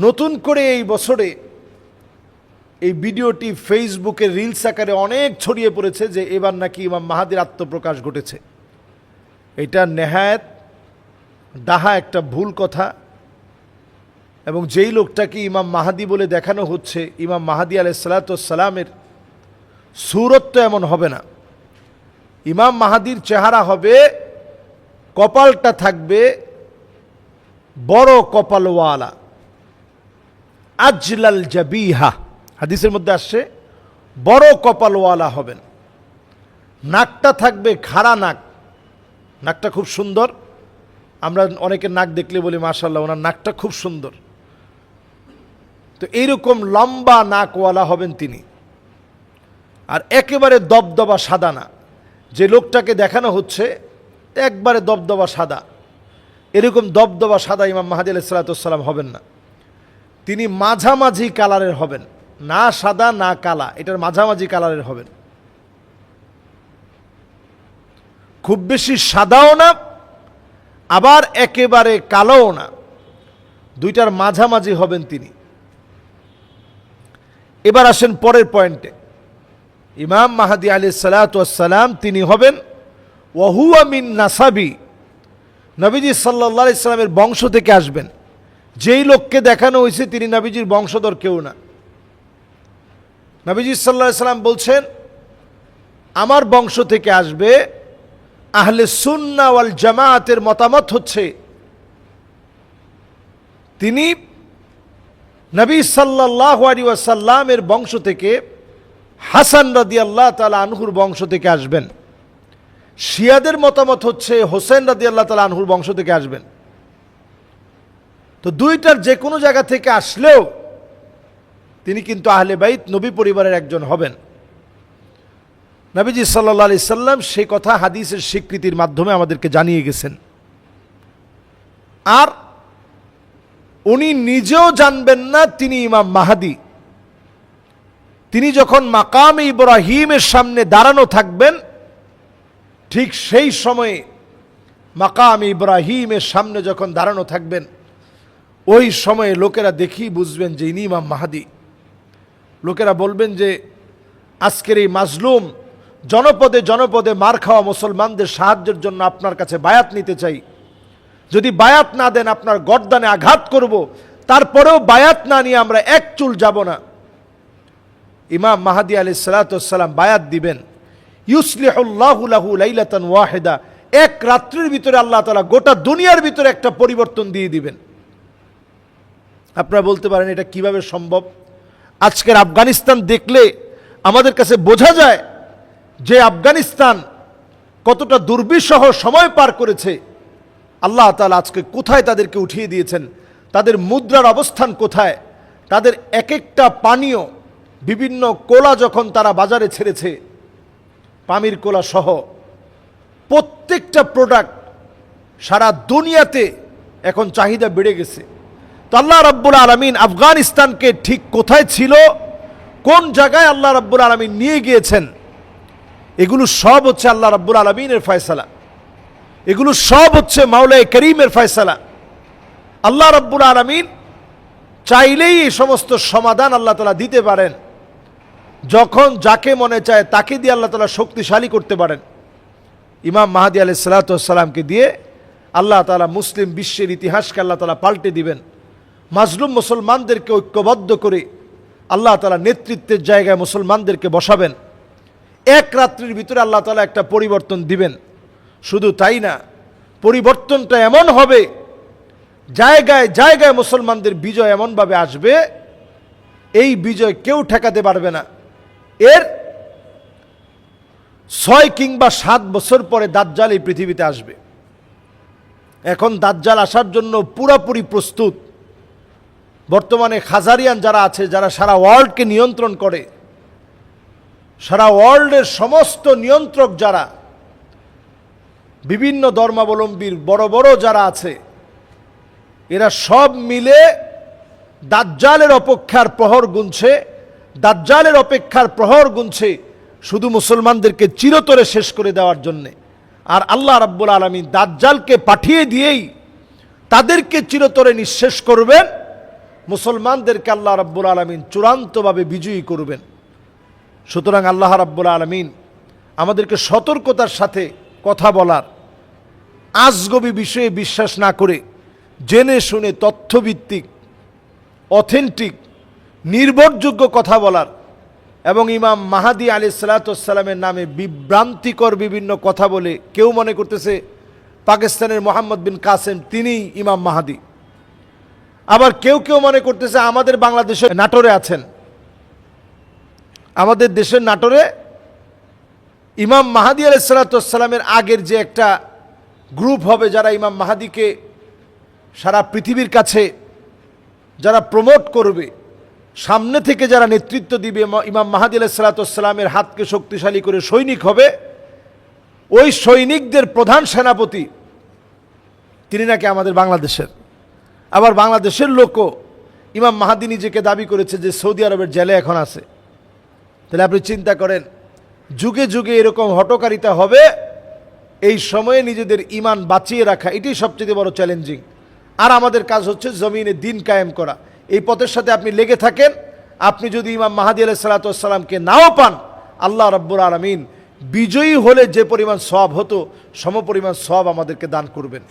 নতুন করে এই বছরে এই ভিডিওটি ফেসবুকে রিলস আকারে অনেক ছড়িয়ে পড়েছে যে এবার নাকি ইমাম মাহাদির আত্মপ্রকাশ ঘটেছে। এটা নেহায়েত ডাহা একটা ভুল কথা, এবং যেই লোকটাকে ইমাম মাহাদি বলে দেখানো হচ্ছে, ইমাম মাহাদি আলাইহিস সালাতু ওয়াস সালামের সূরত তো এমন হবে না। ইমাম মাহাদির চেহারা হবে, কপালটা থাকবে বড় কপালওয়ালা, আজলাল জাবিহা, হাদিসের মধ্যে আসছে বড় কপালওয়ালা হবেন। নাকটা থাকবে খাড়া নাক, নাকটা খুব সুন্দর। আমরা অনেকের নাক দেখলে বলি মাশাআল্লাহ ওনার নাকটা খুব সুন্দর। তো এইরকম লম্বা নাকওয়ালা হবেন তিনি। আর একেবারে দবদবা সাদা না, যে লোকটাকে দেখানো হচ্ছে একবারে দবদবা সাদা, এরকম দবদবা সাদা ইমাম মাহাদি আলাইহিস সালাতু ওয়াস সালাম হবেন না। তিনি মাঝামাঝি কালারের হবেন, না সাদা না কালা, এটার মাঝামাঝি কালারের হবেন। খুব বেশি সাদাও না, আবার একেবারে কালোও না, দুইটার মাঝামাঝি হবেন তিনি। এবার আসেন পরের পয়েন্টে। ইমাম মাহাদি আলাইহিস সালাতু ওয়াস সালাম তিনি হবেন ওয়াহুয়া মিন নাসাবি, নবীজি সাল্লাল্লাহু আলাইহি সাল্লামের বংশ থেকে আসবেন। যেই লোককে দেখানো হয়েছে তিনি নবীজির বংশধর কেউ না। নবীজি সাল্লাল্লাহু আলাইহি সাল্লাম বলছেন আমার বংশ থেকে আসবে। আহলে সুন্নাহ ওয়াল জামাআতের মতামত হচ্ছে তিনি নবী সাল্লাল্লাহু আলাইহি ওয়াসাল্লামের বংশ থেকে হাসান রাদিয়াল্লাহু তাআলা আনহুর বংশ থেকে আসবেন। শিয়াদের মতামত হচ্ছে হোসেন রাদিয়াল্লাহু তাআলা আনহুর বংশ থেকে আসবেন। তো দুইটার যে কোনো জায়গা থেকে আসলেও তিনি কিন্তু আহলে বাইত নবী পরিবারের একজন হবেন। নবীজি সাল্লাল্লাহু আলাইহি সাল্লাম সেই কথা হাদিসের স্বীকৃতির মাধ্যমে আমাদেরকে জানিয়ে গেছেন। আর উনি নিজেও জানবেন না তিনি ইমাম মাহাদি। তিনি যখন মাকামে ইব্রাহিমের সামনে দাঁড়ানো থাকবেন, ঠিক সেই সময়ে মাকামে ইব্রাহিমের সামনে যখন দাঁড়ানো থাকবেন, ওই সময়ে লোকেরা দেখেই বুঝবেন যে ইনি ইমাম মাহাদি। লোকেরা বলবেন যে আজকের এই মাজলুম জনপদে জনপদে মার খাওয়া মুসলমানদের সাহায্যের জন্য আপনার কাছে বায়াত নিতে চাই। যদি বায়াত না দেন আপনার গর্দানে আঘাত করব, তারপরেও বায়াত না নিয়ে আমরা এক চুল যাব না। ইমাম মাহাদি আলাইহিস সালাতু ওয়াস সালাম বায়াত দিবেন। ইউসলিহুল্লাহু লাহু লাইলাতান ওয়াহিদা, এক রাত্রির ভিতরে আল্লাহ তাআলা গোটা দুনিয়ার ভিতরে একটা পরিবর্তন দিয়ে দিবেন। আপনারা বলতে পারেন এটা কিভাবে সম্ভব? আজকের আফগানিস্তান দেখলে আমাদের কাছে বোঝা যায় যে আফগানিস্তান কতটা দুর্বিষহ সময় পার করেছে। আল্লাহ তাআলা আজকে কোথায় তাদেরকে উঠিয়ে দিয়েছেন, তাদের মুদ্রার অবস্থান কোথায়, তাদের এক একটা পানীয়, বিভিন্ন কোলা যখন তারা বাজারে ছেড়েছে, পামির কোলা সহ প্রত্যেকটা প্রোডাক্ট সারা দুনিয়াতে এখন চাহিদা বেড়ে গেছে। তো আল্লাহ রাব্বুল আলামিন আফগানিস্তানকে ঠিক কোথায় ছিল, কোন জায়গায় আল্লাহ রাব্বুল আলামিন নিয়ে গিয়েছেন, এগুলো সব হচ্ছে আল্লাহ রাব্বুল আলামিনের ফয়সালা। এগুলো সব হচ্ছে মাওলাই করিমের ফয়সালা। আল্লাহ রাব্বুল আলামিন চাইলেই এই সমস্ত সমাধান আল্লাহ তাআলা দিতে পারেন। যখন যাকে মনে চায় তাকে দিয়ে আল্লাহ তাআলা শক্তিশালী করতে পারেন। ইমাম মাহাদি আলাইহিস সালাতু ওয়াস সালামকে দিয়ে আল্লাহ তাআলা মুসলিম বিশ্বের ইতিহাসকে আল্লাহ তাআলা পাল্টে দিবেন। মাজলুম মুসলমানদেরকে ঐক্যবদ্ধ করে আল্লাহ তাআলা নেতৃত্বের জায়গায় মুসলমানদেরকে বসাবেন। এক রাত্রির ভিতরে আল্লাহ তাআলা একটা পরিবর্তন দিবেন। শুধু তাই না, পরিবর্তনটা এমন হবে, জায়গায় জায়গায় মুসলমানদের বিজয় এমনভাবে আসবে, এই বিজয় কেউ ঠেকাতে পারবে না। এর 6 কিংবা 7 বছর পরে দাজ্জাল এই পৃথিবীতে আসবে। এখন দাজ্জাল আসার জন্য পুরোপুরি প্রস্তুত। বর্তমানে খাজারিয়ান যারা আছে, যারা সারা ওয়ার্ল্ডকে নিয়ন্ত্রণ করে, সারা ওয়ার্ল্ডের সমস্ত নিয়ন্ত্রক যারা, বিভিন্ন ধর্মাবলম্বীর বড় বড় যারা আছে, এরা সব মিলে দাজ্জালের অপেক্ষার প্রহর গুনছে। দাজ্জালের অপেক্ষার প্রহর গুনছে শুধু মুসলমানদেরকে চিরতরে শেষ করে দেওয়ার জন্যে। আর আল্লাহ রাব্বুল আলামিন দাজ্জালকে পাঠিয়ে দিয়েই তাদেরকে চিরতরে নিঃশেষ করবেন। মুসলমানদেরকে আল্লাহ রাব্বুল আলামিন চূড়ান্তভাবে বিজয়ী করবেন। সুতরাং আল্লাহ রাব্বুল আলামিন আমাদেরকে সতর্কতার সাথে কথা বলার, আজগবি বিষয়ে বিশ্বাস না করে জেনে শুনে তথ্যভিত্তিক, অথেন্টিক, নির্ভরযোগ্য কথা বলার এবং ইমাম মাহাদি আলাইহিস সালাতু ওয়াস সালামের নামে বিভ্রান্তিকর বিভিন্ন কথা বলে কেউ মনে করতেছে পাকিস্তানের মোহাম্মদ বিন কাসেম তিনিই ইমাম মাহাদি, আবার কেউ কেউ মনে করতেছে আমাদের বাংলাদেশের নাটোরে আছেন, আমাদের দেশের নাটোরে ইমাম মাহাদি আলাইহিস সালাতু ওয়াস সালামের আগের যে একটা গ্রুপ হবে যারা ইমাম মাহাদিকে সারা পৃথিবীর কাছে যারা প্রমোট করবে, সামনে থেকে যারা নেতৃত্ব দিবে, ইমাম মাহাদি আলাইহিস সালাতু ওয়াস সালামের হাতকে শক্তিশালী করে সৈনিক হবে, ওই সৈনিকদের প্রধান সেনাপতি তিনি নাকি আমাদের বাংলাদেশের। আবার বাংলাদেশের লোকও ইমাম মাহাদি নিজেকে দাবি করেছে যে সৌদি আরবের জেলে এখন আছে। তাহলে আপনি চিন্তা করেন, যুগে যুগে এরকম হটকারিতা হবে, এই সময়ে নিজেদের ঈমান বাঁচিয়ে রাখা এটাই সবচেয়ে বড় চ্যালেঞ্জিং। আর আমাদের কাজ হচ্ছে জমিনে দিন কায়েম করা। এই পথের সাথে আপনি লেগে থাকেন। আপনি যদি ইমাম মাহাদি আলাইহিস সালাতু ওয়াস সালামকে নাও পান, আল্লাহ রাব্বুল আলামিন বিজয়ী হলে যে পরিমাণ সওয়াব হতো সমপরিমাণ সওয়াব আমাদেরকে দান করবেন।